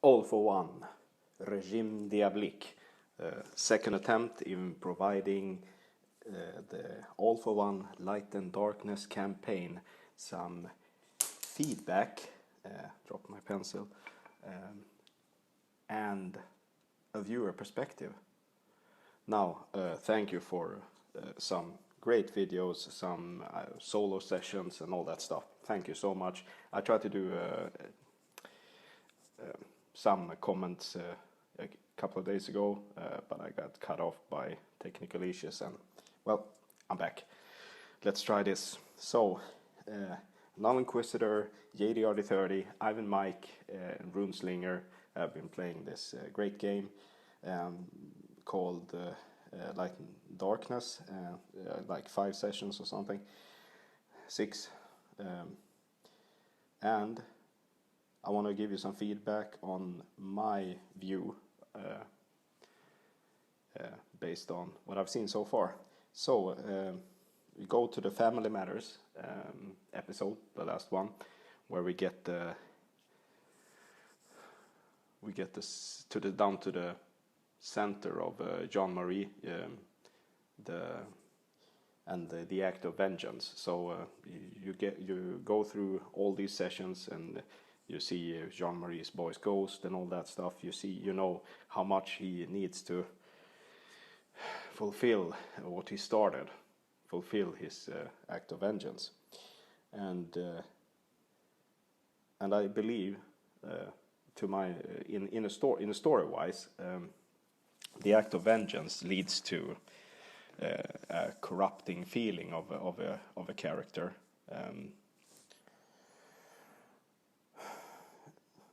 All for One, Regime Diablique, second attempt in providing the All for One Light and Darkness campaign some feedback, drop my pencil, and a viewer perspective. Now, thank you for some great videos, some solo sessions and all that stuff. Thank you so much. I tried to do some comments a couple of days ago, but I got cut off by technical issues, and well, I'm back. Let's try this. So, Null Inquisitor, JDRD30, Ivan Mike, and Runeslinger have been playing this great game called Light and Darkness, like 5 sessions or something, 6, and I want to give you some feedback on my view based on what I've seen so far. So we go to the Family Matters episode, the last one, where we get down to the center of Jean-Marie, the act of vengeance. So you go through all these sessions and you see Jean-Marie's boy's ghost and all that stuff. You know how much he needs to fulfill what he started, fulfill his act of vengeance, and I believe to my in a story wise, the act of vengeance leads to a corrupting feeling of a character.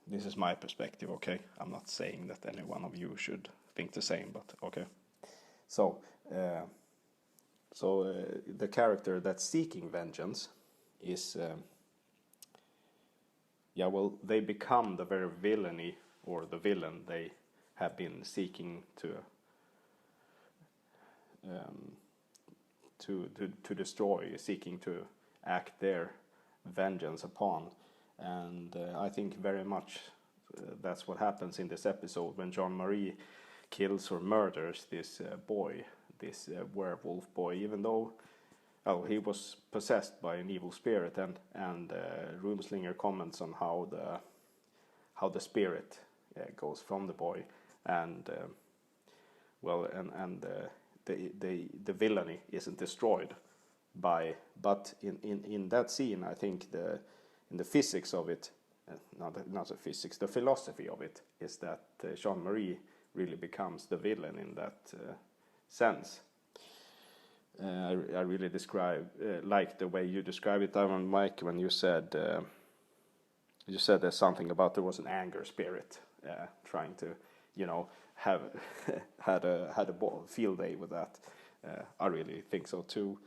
This is my perspective, okay? I'm not saying that any one of you should think the same, but okay. So, the character that's seeking vengeance is, they become the very villainy, or the villain they have been seeking to destroy, seeking to act their vengeance upon. And I think very much that's what happens in this episode when Jean-Marie kills or murders this boy, this werewolf boy, even though he was possessed by an evil spirit, and Runeslinger comments on how the spirit goes from the boy, and the villainy isn't destroyed but in that scene, I think in the physics of it, not the physics, the philosophy of it is that Jean-Marie really becomes the villain in that sense. I really like the way you describe it, Ivan Mike, when you said there's something about there was an anger spirit trying to, have had a field day with that. I really think so too.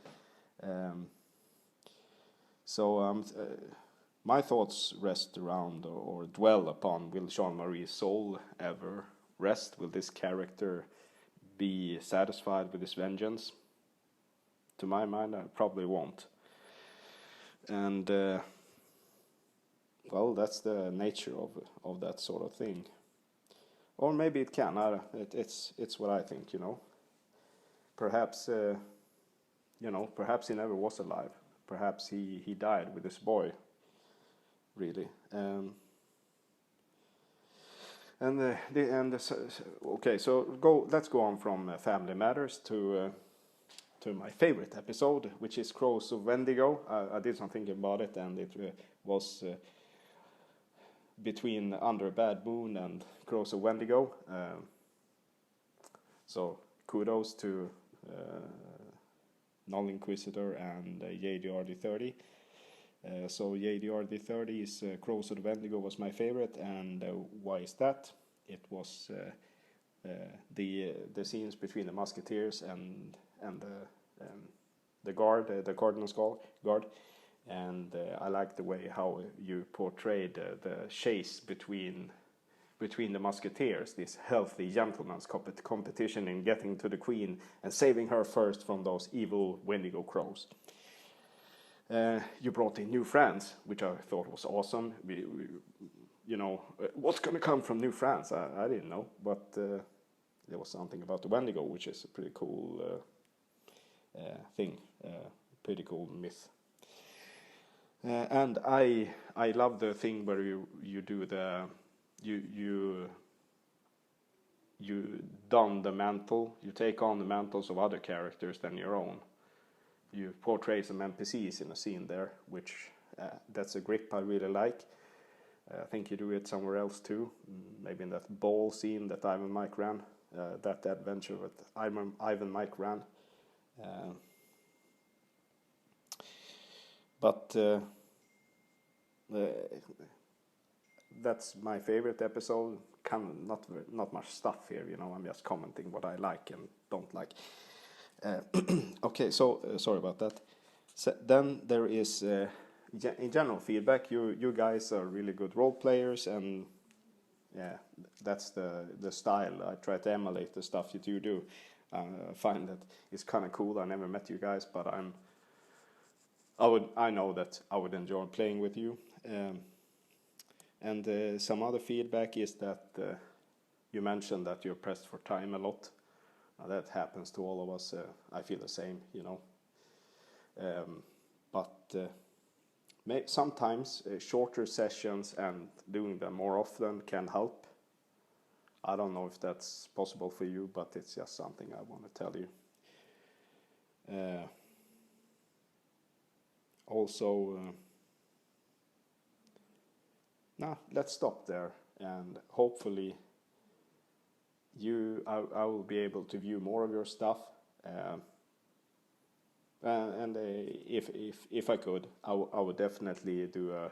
My thoughts rest around or dwell upon, will Jean-Marie's soul ever rest? Will this character be satisfied with his vengeance? To my mind, I probably won't. And, that's the nature of that sort of thing. Or maybe it can. It's what I think, Perhaps, perhaps he never was alive. Perhaps he died with this boy. Really, okay. So let's go on from Family Matters to my favorite episode, which is Crows of Wendigo. I did some thinking about it, and it was between Under a Bad Moon and Crows of Wendigo. So kudos to Null Inquisitor and JDRD30. So JDRD30 is Crows of Wendigo was my favorite, and why is that? It was the scenes between the musketeers and the guard, the Cardinal's guard, and I like the way how you portrayed the chase between the musketeers, this healthy gentleman's competition in getting to the queen and saving her first from those evil Wendigo crows. You brought in new friends, which I thought was awesome. what's going to come from New France? I didn't know, but there was something about the Wendigo, which is a pretty cool thing, pretty cool myth. And I love the thing where you do the you don the mantle, you take on the mantles of other characters than your own. You portray some NPCs in a scene there, which that's a grip I really like. I think you do it somewhere else too, maybe in that ball scene that Ivan Mike ran, that adventure that Ivan Mike ran. But that's my favorite episode. Not much stuff here, I'm just commenting what I like and don't like. Okay, so sorry about that. So then there is in general feedback. You guys are really good role players, and yeah, that's the style. I try to emulate the stuff that you do. I find that it's kind of cool. I never met you guys, but I know that I would enjoy playing with you. And some other feedback is that you mentioned that you're pressed for time a lot. That happens to all of us. I feel the same, but sometimes shorter sessions and doing them more often can help. I don't know if that's possible for you, but it's just something I want to tell you. Also, let's stop there, and hopefully I will be able to view more of your stuff, and if I could, I would definitely do a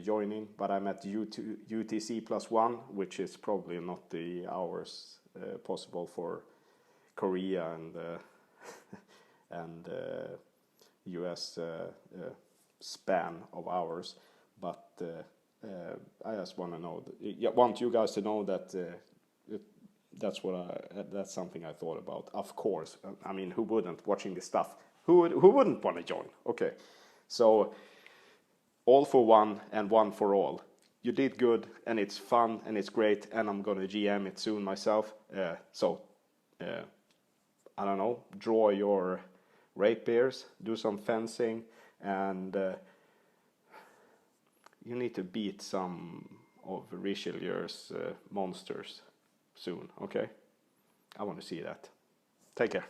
joining. But I'm at UTC +1, which is probably not the hours possible for Korea and US span of hours. But I just want you guys to know that that's something I thought about. Of course, I mean, who wouldn't, watching this stuff? Who wouldn't want to join? Okay, so all for one and one for all. You did good, and it's fun, and it's great, and I'm gonna GM it soon myself. So I don't know, draw your rapiers, do some fencing, and you need to beat some of Richelieu's monsters soon, okay? I want to see that. Take care.